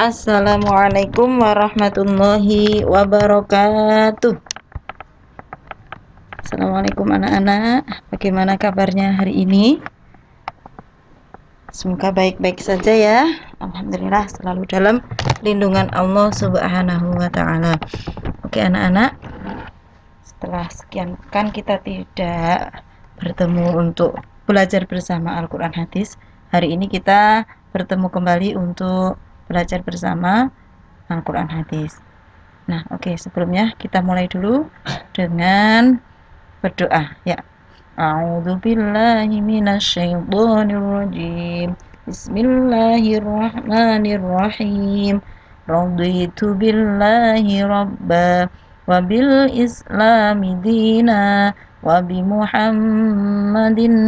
Assalamualaikum warahmatullahi wabarakatuh. Assalamualaikum anak-anak. Bagaimana kabarnya hari ini? Semoga baik-baik saja ya. Alhamdulillah selalu dalam lindungan Allah Subhanahu wa taala. Oke anak-anak. Setelah sekian pekan kita tidak bertemu untuk belajar bersama Al-Qur'an hadis. Hari ini kita bertemu kembali untuk belajar bersama Al-Quran hadis. Nah, oke, sebelumnya kita mulai dulu dengan berdoa ya. A'udzubillahi minasyaitonirrajim. Bismillahirrahmanirrahim. Raditu billahi rabba wa bil islami dina wa bi Muhammadin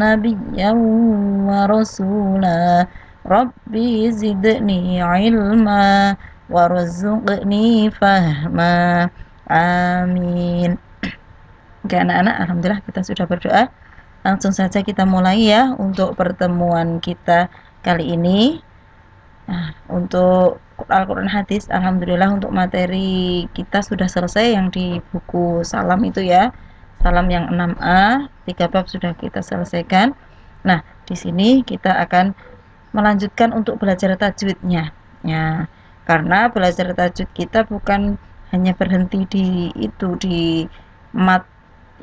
nabiyyan wa rasula. Rabbi zidni ilma warzuqni fahma. Amin. Oke anak-anak, alhamdulillah kita sudah berdoa. Langsung saja kita mulai ya untuk pertemuan kita kali ini. Nah, untuk Al-Quran hadis, alhamdulillah untuk materi kita sudah selesai yang di buku salam itu ya. Salam yang 6A, 3 bab sudah kita selesaikan. Nah, di sini kita akan melanjutkan untuk belajar tajwidnya ya, karena belajar tajwid kita bukan hanya berhenti di itu, di mat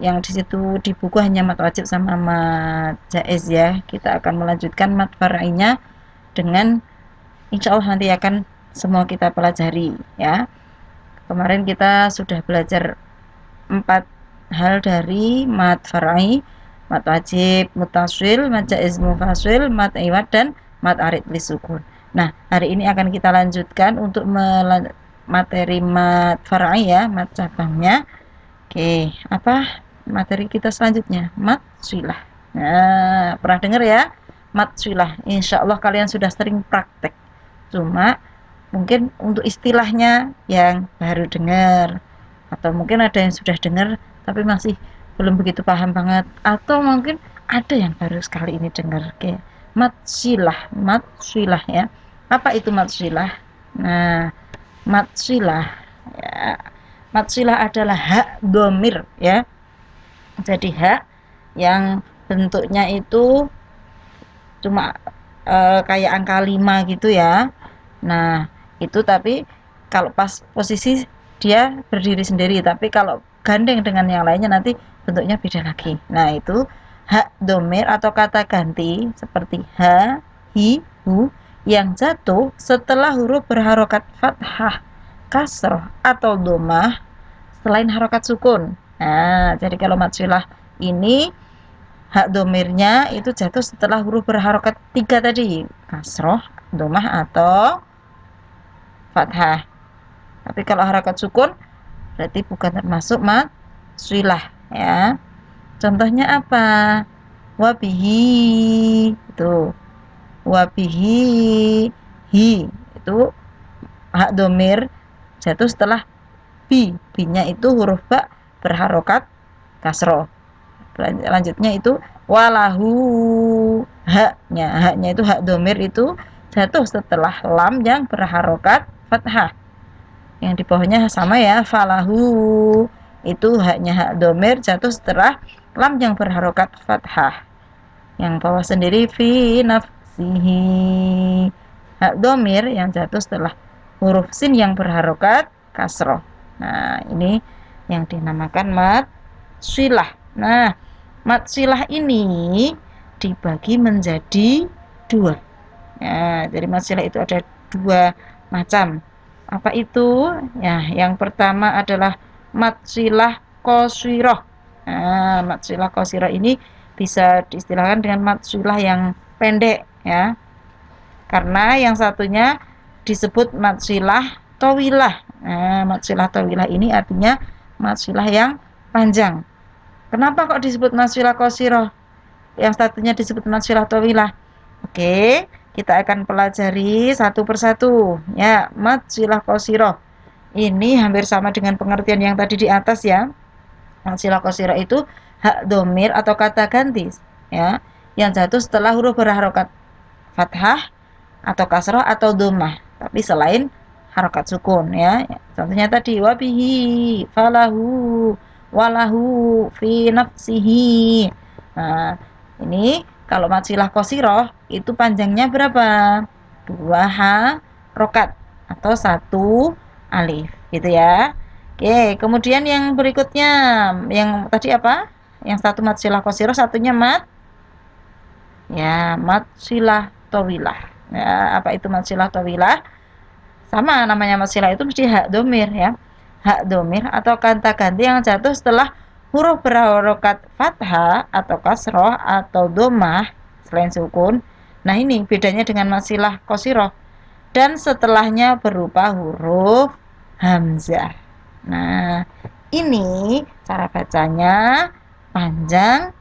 yang di situ di buku hanya mat wajib sama mat jaiz ya. Kita akan melanjutkan mat farainya dengan insya Allah nanti akan semua kita pelajari ya. Kemarin kita sudah belajar 4 hal dari mat farai, mat wajib, mutasil, mat jaiz mufasil, mat iwad, dan mat arid lisukun. Nah, hari ini akan kita lanjutkan untuk materi mat farai ya, mat cabangnya. Oke, apa materi kita selanjutnya? Mat silah. Nah, pernah dengar ya? Mat silah. Insya Allah kalian sudah sering praktek. Cuma mungkin untuk istilahnya yang baru dengar, atau mungkin ada yang sudah dengar tapi masih belum begitu paham banget, atau mungkin ada yang baru sekali ini dengar. Oke, mat silah ya. Apa itu mat silah? Nah, mat silah ya, mat silah adalah hak domir ya. Jadi hak yang bentuknya itu cuma kayak angka 5 gitu ya. Nah, itu tapi kalau pas posisi dia berdiri sendiri, tapi kalau gandeng dengan yang lainnya nanti bentuknya beda lagi. Nah, itu hak domir atau kata ganti seperti ha, hi, hu yang jatuh setelah huruf berharokat fathah, kasroh atau domah selain harokat sukun. Nah, jadi kalau mat silah ini hak domirnya itu jatuh setelah huruf berharokat 3 tadi, kasroh, domah atau fathah. Tapi kalau harokat sukun berarti bukan termasuk mat silah ya. Contohnya apa? Wabihi itu, wabihi hi itu hak domir jatuh setelah bi-nya itu huruf ba berharokat kasroh. Lanjutnya itu walahu, haknya itu hak domir itu jatuh setelah lam yang berharokat fathah. Yang di bawahnya sama ya, falahu itu haknya hak domir jatuh setelah lam yang berharokat fathah. Yang bawah sendiri fi nafsihi, hak domir yang jatuh setelah huruf sin yang berharokat kasroh. Nah, ini yang dinamakan mat silah. Nah, mat silah ini dibagi menjadi 2 ya. Jadi mat silah itu ada 2 macam. Apa itu? Ya, yang pertama adalah mat silah qasirah. Nah, mat silah qasirah ini bisa diistilahkan dengan mat silah yang pendek ya. Karena yang satunya disebut mat silah tawilah. Nah, mat silah tawilah ini artinya mat silah yang panjang. Kenapa kok disebut mat silah qasirah? Yang satunya disebut mat silah tawilah. Oke, kita akan pelajari satu persatu ya. Mat silah qasirah ini hampir sama dengan pengertian yang tadi di atas ya. Mat silah qasirah itu hak domir atau kata ganti ya, yang jatuh setelah huruf berharokat fathah atau kasroh atau domah. tapi selain harokat sukun ya. Contohnya tadi wabihi, falahu, walahu, fi nafsihi. Nah, ini kalau mad silah qasirah itu panjangnya berapa? 2 harokat atau 1 alif gitu ya. Oke, kemudian yang berikutnya yang tadi apa? Yang satu mad silah qasirah, satunya mad silah tawilah. Ya, apa itu mad silah tawilah? Sama namanya mad silah itu mesti hak domir ya. Hak domir atau kata ganti yang jatuh setelah huruf berharokat fathah atau kasroh atau domah selain sukun. Nah, ini bedanya dengan mad silah qasirah. Dan setelahnya berupa huruf hamzah. Nah, ini cara bacanya panjang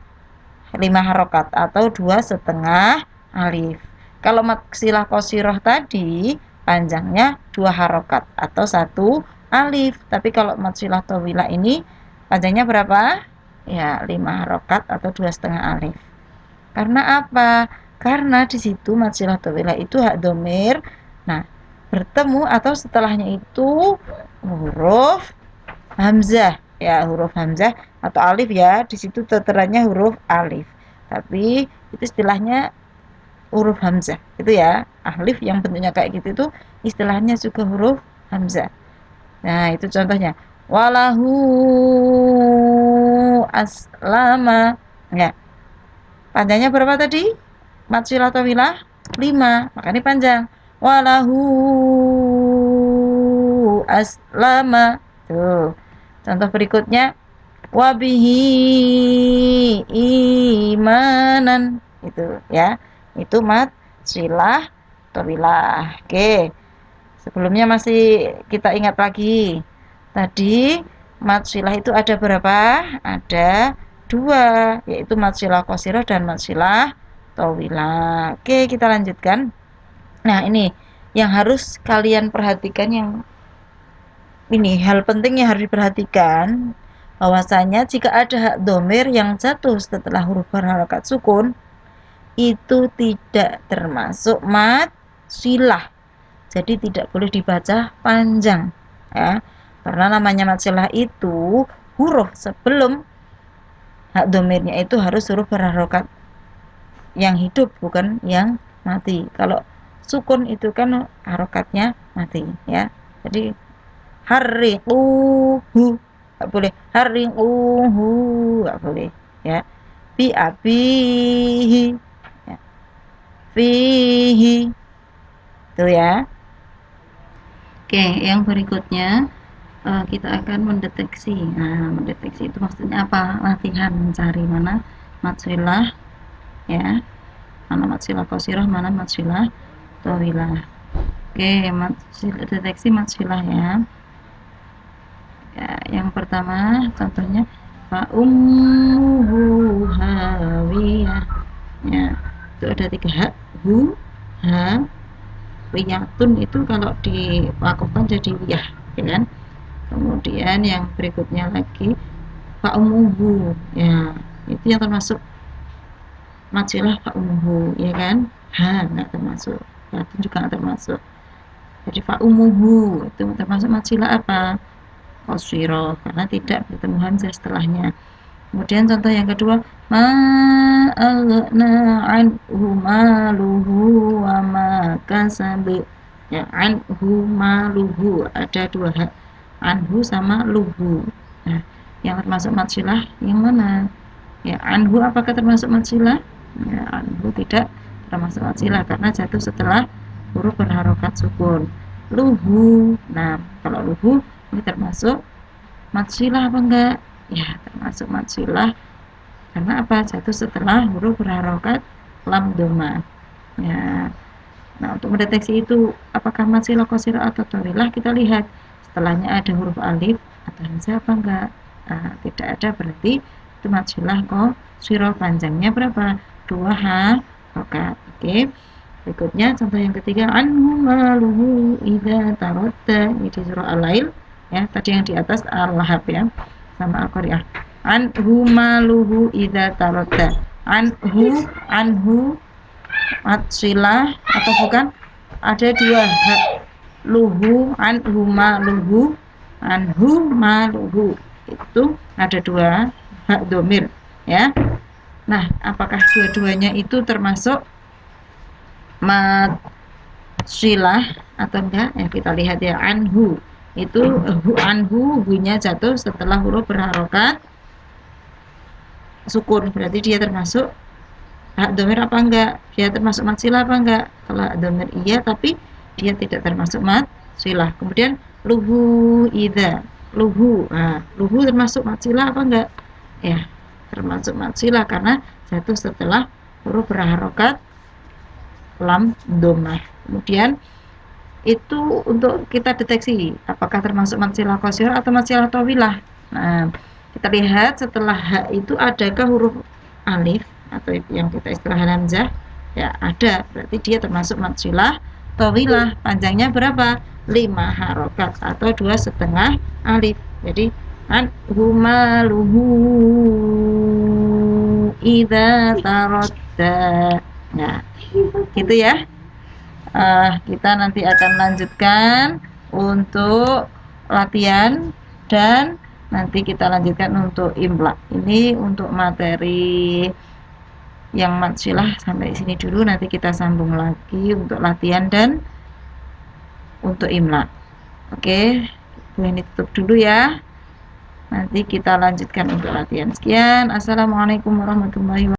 5 harokat atau 2,5 alif. Kalau mad silah qasirah tadi panjangnya 2 harokat atau 1 alif. Tapi kalau mad silah tawilah ini panjangnya berapa? Ya, 5 harokat atau 2,5 alif. Karena apa? Karena di situ mad silah tawilah itu hak domir. Nah, bertemu atau setelahnya itu huruf hamzah ya, huruf hamzah atau alif ya, di situ terteranya huruf alif, tapi itu istilahnya huruf hamzah itu ya. Alif yang bentuknya kayak gitu itu istilahnya juga huruf hamzah. Nah, itu contohnya walahu aslama ya. Panjangnya berapa tadi? Mad silah tawilah 5, makanya panjang walahu aslama. Tuh. Contoh berikutnya wabihi imanan itu ya. Itu mad silah tawilah. Oke. Sebelumnya masih kita ingat lagi. Tadi mad silah itu ada berapa? Ada 2, yaitu mad silah qasirah dan mad silah tawilah. Oke, kita lanjutkan. Nah, ini yang harus kalian perhatikan, yang ini hal penting yang harus diperhatikan, bahwasanya jika ada hak domir yang jatuh setelah huruf berharokat sukun itu tidak termasuk mad silah, jadi tidak boleh dibaca panjang ya, karena namanya mad silah itu huruf sebelum hak domirnya itu harus huruf berharokat yang hidup, bukan yang mati. Kalau sukun itu kan harokatnya mati ya, jadi hariquhu nggak boleh, hariquhu nggak boleh ya. Bi abihi ya. Fihi tuh ya. Oke, yang berikutnya kita akan mendeteksi. Nah, mendeteksi itu maksudnya apa? Latihan mencari mana mad silah ya, mana mad silah qasirah, mana mad silah tawilah. Oke, deteksi mad silah ya. Ya, yang pertama contohnya fa ummuhu hawiyah ya, itu ada 3 hak, hu, ha, wiyatun itu kalau diwakafkan jadi wiyah ya kan. Kemudian yang berikutnya lagi fa ummuhu ya, itu yang termasuk mad silah fa ummuhu ya kan. Ha nggak termasuk, yatun juga nggak termasuk. Jadi fa ummuhu itu termasuk mad silah apa? Qasirah, karena tidak bertemu hamzah setelahnya. Kemudian contoh yang kedua, ma'aghna anhu maluhu wa ma kasab. Ya, anhu maluhu ada 2 hak, anhu sama luhu. Nah, yang termasuk mad silah yang mana? Ya, anhu apakah termasuk mad silah? Ya, anhu tidak termasuk mad silah karena jatuh setelah huruf berharokat sukun. Luhu. Nah, kalau luhu ini termasuk mad silah apa enggak? Ya, termasuk mad silah karena apa? Jatuh setelah huruf berharokat lam doma. Ya. Nah, untuk mendeteksi itu apakah mad silah qasirah atau tawilah, kita lihat setelahnya ada huruf alif atau hamzah apa enggak? Nah, tidak ada, berarti itu mad silah qasirah. Panjangnya berapa? 2 harokat. Oke. Berikutnya contoh yang ketiga, anhu maluhu idza taradda, ini di surah Al-Lail ya, tadi yang di atas Al-Lahab ya sama Al-Qari'ah. Anhu maluhu idza taradda, anhu mad silah atau bukan? Ada 2 hak luhu, anhu, maluhu, anhu, maluhu. Itu ada dua hak domir, ya. Nah, apakah dua-duanya itu termasuk mat silah atau enggak? Ya, kita lihat ya. Anhu itu anhu, hunya jatuh setelah huruf berharokat sukun, berarti dia termasuk hak domir apa enggak? Dia termasuk mat silah apa enggak? Kalau hak domir iya, tapi dia tidak termasuk mat silah. Kemudian luhu idza, luhu, nah, luhu termasuk mat silah apa enggak? Ya, termasuk mat silah karena jatuh setelah huruf berharokat lam domah. Kemudian itu untuk kita deteksi apakah termasuk mat silah qasirah atau mat silah tawilah. Nah, kita lihat setelah hak itu adakah huruf alif atau yang kita istilah hamzah, ya ada, berarti dia termasuk mat silah tawilah. Panjangnya berapa? 5 harokat atau 2,5 alif. Jadi an humaluhu idza taradda. Nah, gitu ya. Kita nanti akan lanjutkan untuk latihan dan nanti kita lanjutkan untuk imla. Ini untuk materi yang mat silah sampai sini dulu, nanti kita sambung lagi untuk latihan dan untuk imla. Oke, ini tutup dulu ya. Nanti kita lanjutkan untuk latihan. Sekian, assalamualaikum warahmatullahi wabarakatuh.